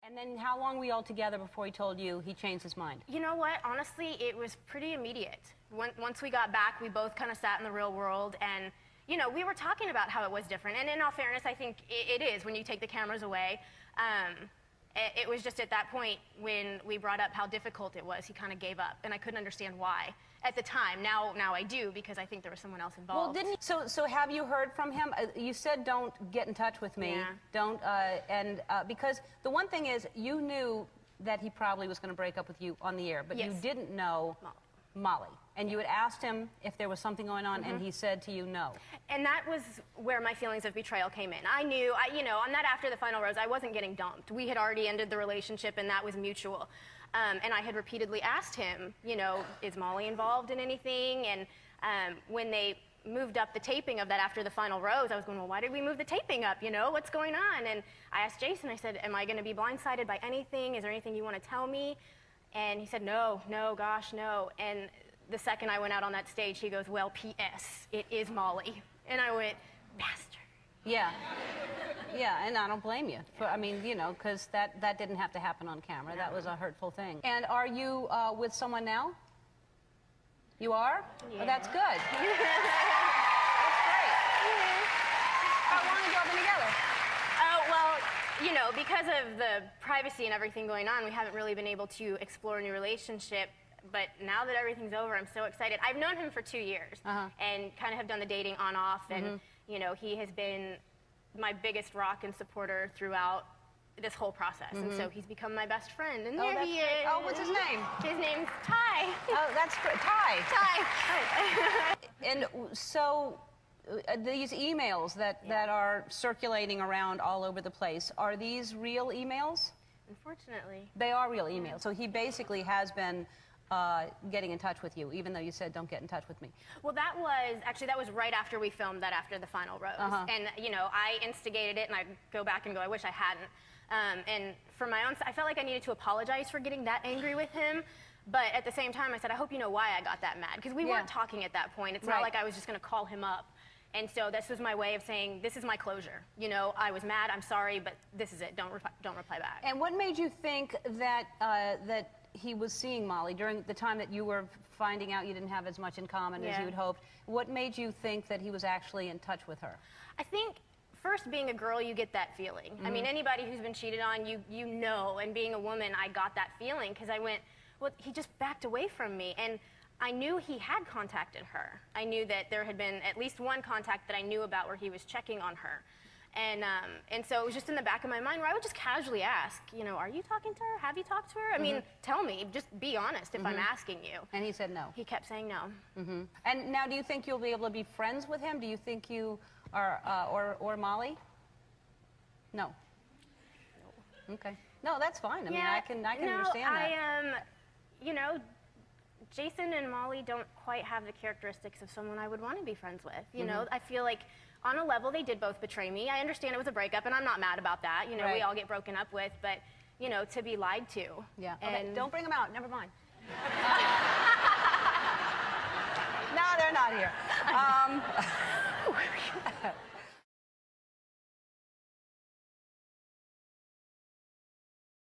And then how long were you all together before he told you he changed his mind? You know what? Honestly, it was pretty immediate. Once we got back, we both kind of sat in the real world, and you know, we were talking about how it was different. And in all fairness, I think it is when you take the cameras away. It was just at that point when we brought up how difficult it was, he kind of gave up, and I couldn't understand why at the time. Now I do, because I think there was someone else involved. Well, didn't you, so have you heard from him? You said don't get in touch with me. Yeah. Don't because the one thing is you knew that he probably was going to break up with you on the air, but Yes. you didn't know Molly. And you had asked him if there was something going on, and he said to you no. And that was where my feelings of betrayal came in. I knew, you know, on that after the final rose, I wasn't getting dumped. We had already ended the relationship, and that was mutual. And I had repeatedly asked him, you know, is Molly involved in anything? And when they moved up the taping of that after the final rose, I was going, well, why did we move the taping up? You know, what's going on? And I asked Jason, I said, am I going to be blindsided by anything? Is there anything you want to tell me? And he said, no, gosh, no. And the second I went out on that stage, he goes, well, P.S., it is Molly. And I went, bastard. Yeah. Yeah, and I don't blame you. I mean, you know, because that didn't have to happen on camera. No. That was a hurtful thing. And are you with someone now? You are? Yeah. Oh, that's good. That's great. How long have you all been together? Well, you know, because of the privacy and everything going on, we haven't really been able to explore a new relationship. But now that everything's over, I'm so excited. I've known him for 2 years and kind of have done the dating on-off. And, you know, he has been my biggest rock and supporter throughout this whole process. And so he's become my best friend. And there he is. Oh, what's his name? His name's Ty. Oh, that's great. Ty. Ty. And so these emails that are circulating around all over the place, are these real emails? Unfortunately. They are real emails. So he basically has been getting in touch with you, even though you said don't get in touch with me. Well, that was right after we filmed that after the final rose. And, you know, I instigated it, and I go back and go, I wish I hadn't. And for my own, I felt like I needed to apologize for getting that angry with him. But at the same time, I said, I hope you know why I got that mad. Because we weren't talking at that point. It's not like I was just going to call him up. And so this was my way of saying, this is my closure. You know, I was mad, I'm sorry, but this is it. Don't reply back. And what made you think that that he was seeing Molly during the time that you were finding out you didn't have as much in common as you had hoped? What made you think that he was actually in touch with her? I think, first, being a girl, you get that feeling. I mean, anybody who's been cheated on, you know. And being a woman, I got that feeling because I went, well, he just backed away from me. And I knew he had contacted her. I knew that there had been at least one contact that I knew about where he was checking on her. And so it was just in the back of my mind where I would just casually ask, you know, are you talking to her? Have you talked to her? I mean, tell me. Just be honest if I'm asking you. And he said no. He kept saying no. And now do you think you'll be able to be friends with him? Do you think you are, or Molly? No. Okay. No, that's fine. I mean, I can understand that. You know, Jason and Molly don't quite have the characteristics of someone I would want to be friends with. You know, I feel like on a level they did both betray me. I understand it was a breakup, and I'm not mad about that. You know, we all get broken up with, but, you know, to be lied to. Yeah. Okay, don't bring them out. Never mind. No, they're not here.